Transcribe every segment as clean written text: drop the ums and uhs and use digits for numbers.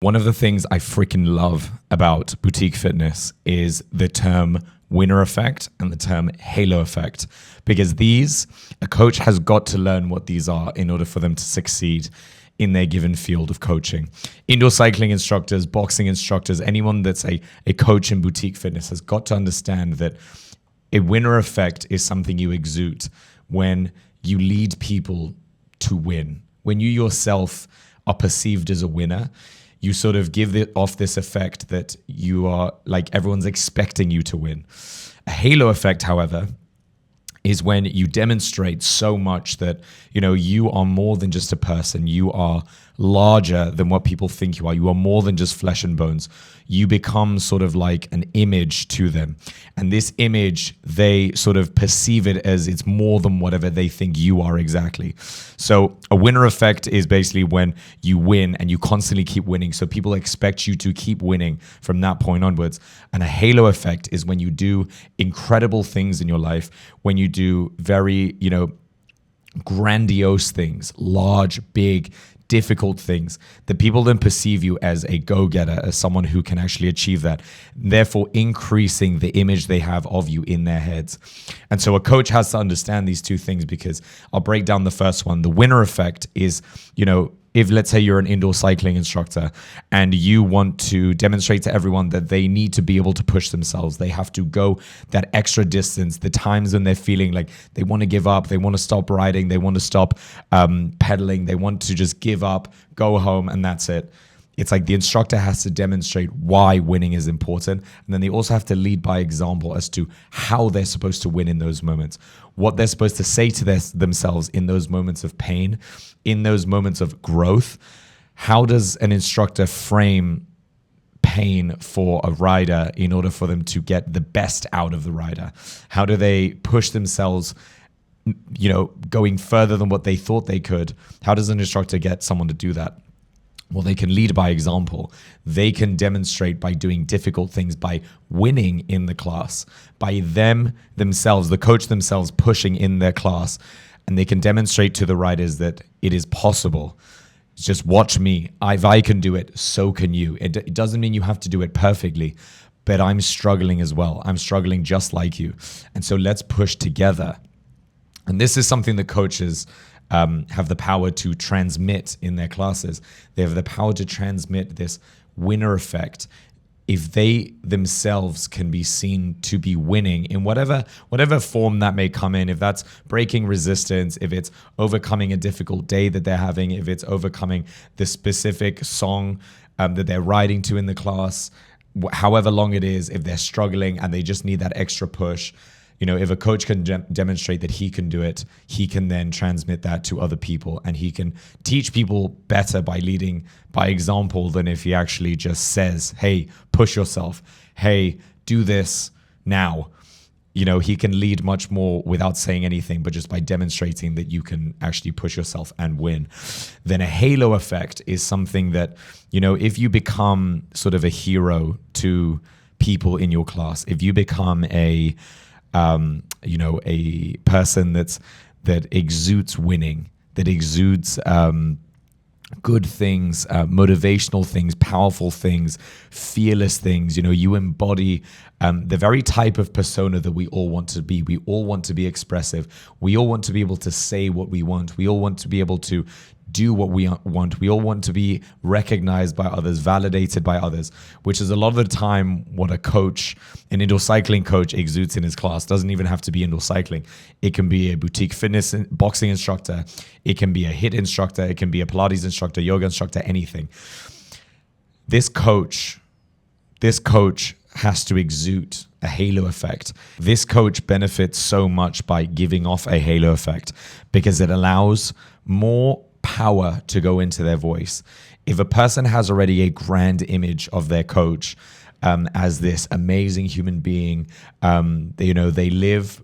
One of the things I freaking love about boutique fitness is the term winner effect and the term halo effect, because a coach has got to learn what these are in order for them to succeed in their given field of coaching. Indoor cycling instructors, boxing instructors, anyone that's a coach in boutique fitness has got to understand that a winner effect is something you exude when you lead people to win. When you yourself are perceived as a winner, you sort of give off this effect that you are like everyone's expecting you to win. A halo effect, however, is when you demonstrate so much that, you are more than just a person. You are larger than what people think you are. You are more than just flesh and bones. You become sort of like an image to them. And this image, they sort of perceive it as it's more than whatever they think you are exactly. So a winner effect is basically when you win and you constantly keep winning. So people expect you to keep winning from that point onwards. And a halo effect is when you do incredible things in your life, when you do very, grandiose things, large, big, difficult things, that people then perceive you as a go-getter, as someone who can actually achieve that, therefore increasing the image they have of you in their heads. And so a coach has to understand these two things, because I'll break down the first one. The winner effect is, if let's say you're an indoor cycling instructor and you want to demonstrate to everyone that they need to be able to push themselves, they have to go that extra distance, the times when they're feeling like they want to give up, they want to stop riding, they want to stop pedaling, they want to just give up, go home, and that's it. It's like the instructor has to demonstrate why winning is important. And then they also have to lead by example as to how they're supposed to win in those moments, what they're supposed to say to themselves in those moments of pain, in those moments of growth. How does an instructor frame pain for a rider in order for them to get the best out of the rider? How do they push themselves going further than what they thought they could? How does an instructor get someone to do that? Well, they can lead by example. They can demonstrate by doing difficult things, by winning in the class, by themselves, the coach themselves pushing in their class. And they can demonstrate to the riders that it is possible. Just watch me. If I can do it, so can you. It doesn't mean you have to do it perfectly, but I'm struggling as well. I'm struggling just like you. And so let's push together. And this is something that coaches have the power to transmit in their classes. They have the power to transmit this winner effect. If they themselves can be seen to be winning in whatever form that may come in, if that's breaking resistance, if it's overcoming a difficult day that they're having, if it's overcoming the specific song that they're riding to in the class, however long it is, if they're struggling and they just need that extra push, if a coach can demonstrate that he can do it, he can then transmit that to other people, and he can teach people better by leading by example than if he actually just says, hey, push yourself. Hey, do this now. He can lead much more without saying anything, but just by demonstrating that you can actually push yourself and win. Then a halo effect is something that, if you become sort of a hero to people in your class, if you become a person that exudes winning, that exudes good things, motivational things, powerful things, fearless things. You embody the very type of persona that we all want to be. We all want to be expressive. We all want to be able to say what we want. We all want to be able to do what we want. We all want to be recognized by others, validated by others, which is a lot of the time what an indoor cycling coach exudes in his class. Doesn't even have to be indoor cycling. It can be a boutique fitness boxing instructor. It can be a HIIT instructor. It can be a Pilates instructor, yoga instructor, anything. This coach has to exude a halo effect. This coach benefits so much by giving off a halo effect because it allows more power to go into their voice. If a person has already a grand image of their coach as this amazing human being, they live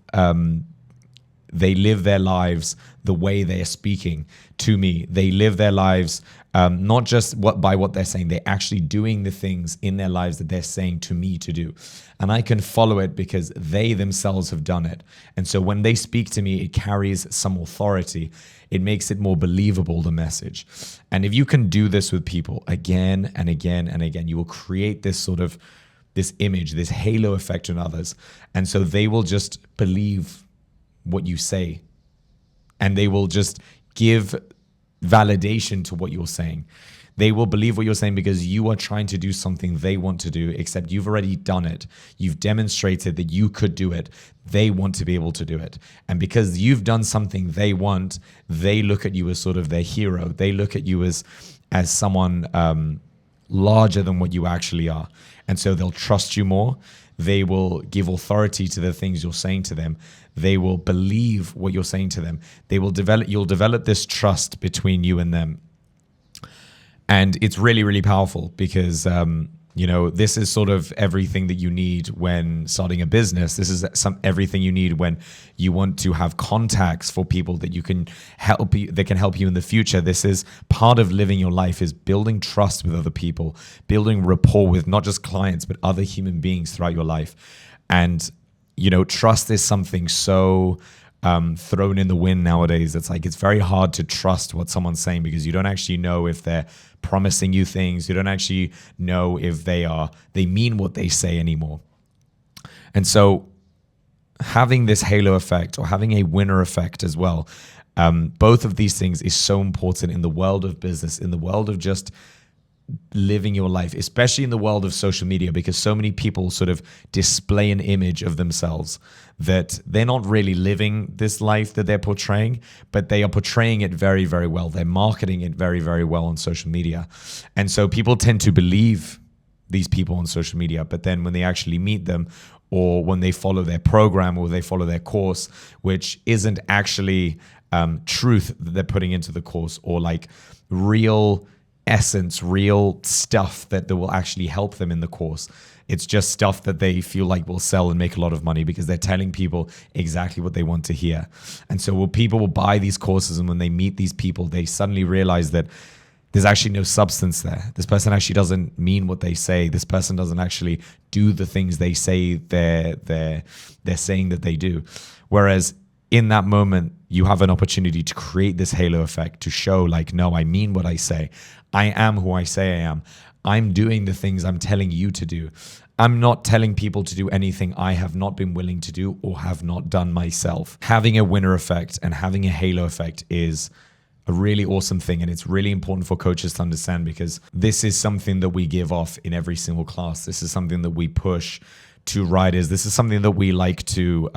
their lives the way they are speaking to me. They live their lives not just by what they're saying, they're actually doing the things in their lives that they're saying to me to do. And I can follow it because they themselves have done it. And so when they speak to me, it carries some authority. It makes it more believable, the message. And if you can do this with people again and again and again, you will create this image, this halo effect on others. And so they will just believe what you say. And they will just give validation to what you're saying. They will believe what you're saying because you are trying to do something they want to do, except you've already done it. You've demonstrated that you could do it. They want to be able to do it. And because you've done something they want, they look at you as sort of their hero. They look at you as someone larger than what you actually are. And so they'll trust you more. They will give authority to the things you're saying to them. They will believe what you're saying to them. You'll develop this trust between you and them. And it's really, really powerful because, this is sort of everything that you need when starting a business. This is everything you need when you want to have contacts for people that can help you in the future. This is part of living your life, is building trust with other people, building rapport with not just clients, but other human beings throughout your life. And, trust is something so thrown in the wind nowadays. It's very hard to trust what someone's saying because you don't actually know if they're promising you things. You don't actually know if they mean what they say anymore. And so having this halo effect or having a winner effect as well, both of these things is so important in the world of business, in the world of just living your life, especially in the world of social media, because so many people sort of display an image of themselves that they're not really living this life that they're portraying, but they are portraying it very, very well. They're marketing it very, very well on social media. And so people tend to believe these people on social media, but then when they actually meet them, or when they follow their program or they follow their course, which isn't actually truth that they're putting into the course, or like real essence, real stuff that will actually help them in the course. It's just stuff that they feel like will sell and make a lot of money because they're telling people exactly what they want to hear. And so people will buy these courses, and when they meet these people, they suddenly realize that there's actually no substance there. This person actually doesn't mean what they say. This person doesn't actually do the things they say they're saying that they do. Whereas in that moment, you have an opportunity to create this halo effect, to show like, no, I mean what I say. I am who I say I am. I'm doing the things I'm telling you to do. I'm not telling people to do anything I have not been willing to do or have not done myself. Having a winner effect and having a halo effect is a really awesome thing. And it's really important for coaches to understand, because this is something that we give off in every single class. This is something that we push to riders. This is something that we like to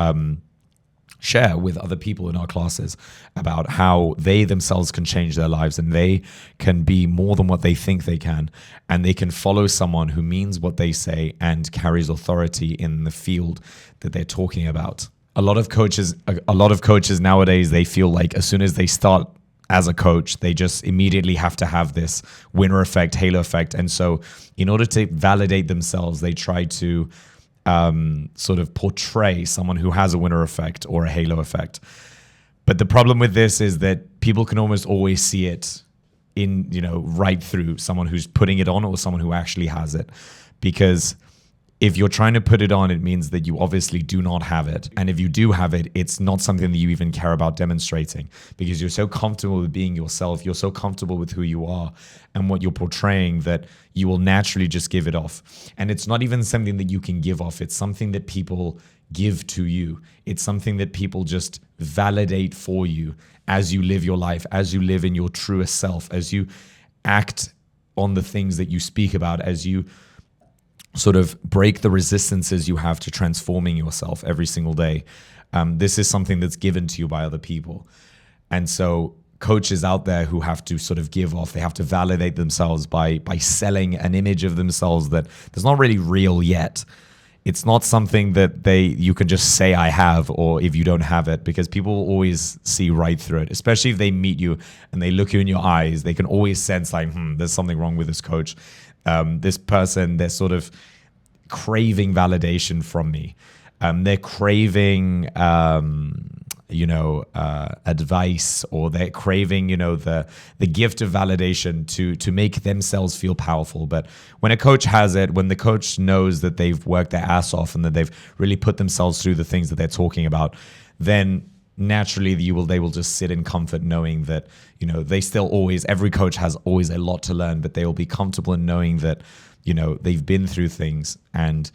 share with other people in our classes about how they themselves can change their lives, and they can be more than what they think they can, and they can follow someone who means what they say and carries authority in the field that they're talking about. A lot of coaches nowadays, they feel like as soon as they start as a coach, they just immediately have to have this winner effect, halo effect. And so in order to validate themselves, they try to sort of portray someone who has a winner effect or a halo effect. But the problem with this is that people can almost always see it right through someone who's putting it on or someone who actually has it. Because if you're trying to put it on, it means that you obviously do not have it. And if you do have it, it's not something that you even care about demonstrating, because you're so comfortable with being yourself. You're so comfortable with who you are and what you're portraying that you will naturally just give it off. And it's not even something that you can give off. It's something that people give to you. It's something that people just validate for you as you live your life, as you live in your truest self, as you act on the things that you speak about, as you sort of break the resistances you have to transforming yourself every single day. This is something that's given to you by other people. And so coaches out there who have to sort of give off, they have to validate themselves by selling an image of themselves that is not really real yet. It's not something that you can just say I have, or if you don't have it, because people will always see right through it, especially if they meet you and they look you in your eyes. They can always sense like, there's something wrong with this coach. This person, they're sort of craving validation from me. They're craving advice, or they're craving, the gift of validation to make themselves feel powerful. But when a coach has it, when the coach knows that they've worked their ass off and that they've really put themselves through the things that they're talking about, then naturally they will just sit in comfort knowing that, they still every coach has always a lot to learn, but they will be comfortable in knowing that, they've been through things, and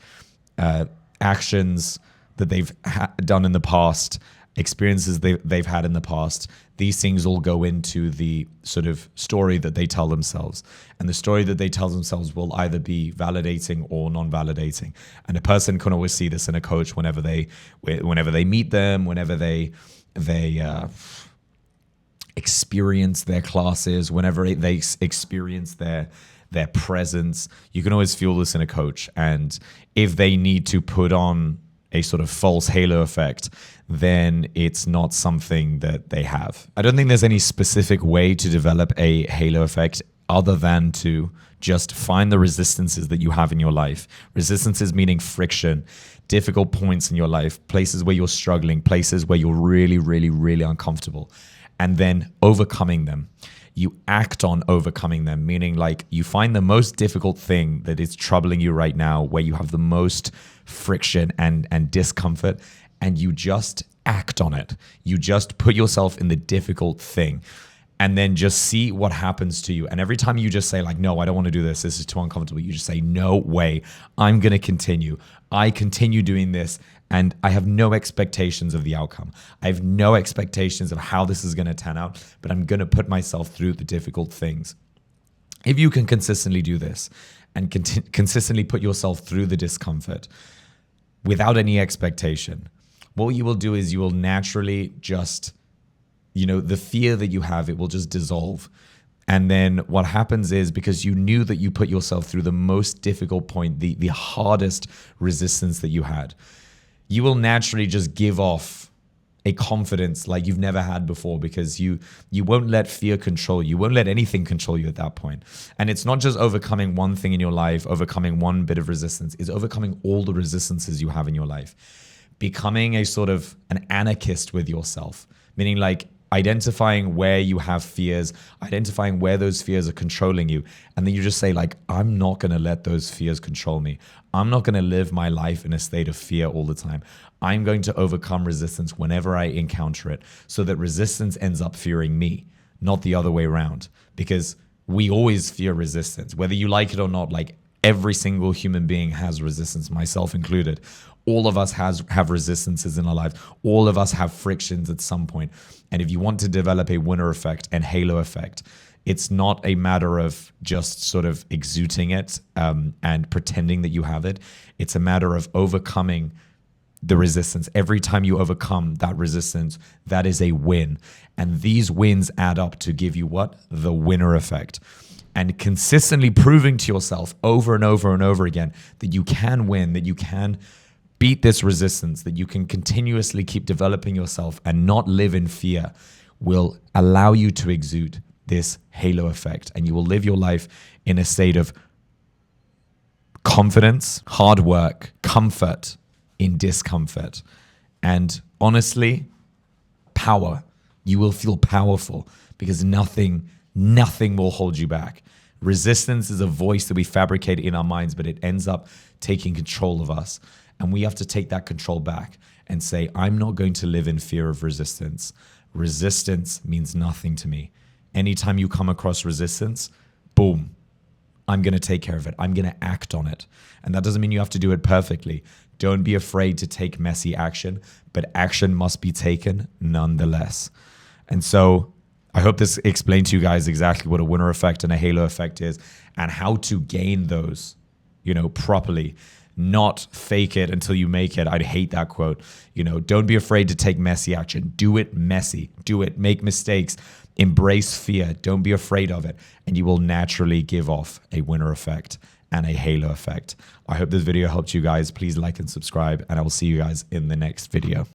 actions that they've done in the past, experiences they've had in the past, these things all go into the sort of story that they tell themselves. And the story that they tell themselves will either be validating or non-validating. And a person can always see this in a coach whenever they meet them, whenever they experience their classes, whenever they experience their presence. You can always feel this in a coach. And if they need to put on a sort of false halo effect, then it's not something that they have. I don't think there's any specific way to develop a halo effect other than to just find the resistances that you have in your life. Resistances meaning friction, difficult points in your life, places where you're struggling, places where you're really, really, really uncomfortable, and then overcoming them. You act on overcoming them, meaning like you find the most difficult thing that is troubling you right now, where you have the most friction and discomfort, and you just act on it. You just put yourself in the difficult thing, and then just see what happens to you. And every time you just say like, no, I don't want to do this. This is too uncomfortable. You just say, no way, I'm going to continue. I continue doing this, and I have no expectations of the outcome. I have no expectations of how this is going to turn out, but I'm going to put myself through the difficult things. If you can consistently do this and consistently put yourself through the discomfort without any expectation, what you will do is you will naturally just, the fear that you have, it will just dissolve. And then what happens is, because you knew that you put yourself through the most difficult point, the hardest resistance that you had, you will naturally just give off a confidence like you've never had before, because you won't let fear control you. You won't let anything control you at that point. And it's not just overcoming one thing in your life, overcoming one bit of resistance. It's overcoming all the resistances you have in your life. Becoming a sort of an anarchist with yourself, meaning like identifying where you have fears, identifying where those fears are controlling you. And then you just say like, I'm not going to let those fears control me. I'm not going to live my life in a state of fear all the time. I'm going to overcome resistance whenever I encounter it, so that resistance ends up fearing me, not the other way around. Because we always fear resistance, whether you like it or not. Like every single human being has resistance, myself included. All of us have resistances in our life. All of us have frictions at some point. And if you want to develop a winner effect and halo effect, it's not a matter of just sort of exuding it and pretending that you have it. It's a matter of overcoming the resistance. Every time you overcome that resistance, that is a win. And these wins add up to give you what? The winner effect. And consistently proving to yourself over and over and over again that you can win, that you can beat this resistance, that you can continuously keep developing yourself and not live in fear, will allow you to exude this halo effect. And you will live your life in a state of confidence, hard work, comfort in discomfort, and honestly, power. You will feel powerful because nothing will hold you back. Resistance is a voice that we fabricate in our minds, but it ends up taking control of us. And we have to take that control back and say, I'm not going to live in fear of resistance. Resistance means nothing to me. Anytime you come across resistance, boom, I'm going to take care of it. I'm going to act on it. And that doesn't mean you have to do it perfectly. Don't be afraid to take messy action, but action must be taken nonetheless. And so I hope this explained to you guys exactly what a winner effect and a halo effect is, and how to gain those, properly. Not fake it until you make it. I'd hate that quote. Don't be afraid to take messy action. Do it messy. Do it. Make mistakes. Embrace fear. Don't be afraid of it. And you will naturally give off a winner effect and a halo effect. I hope this video helped you guys. Please like and subscribe, and I will see you guys in the next video.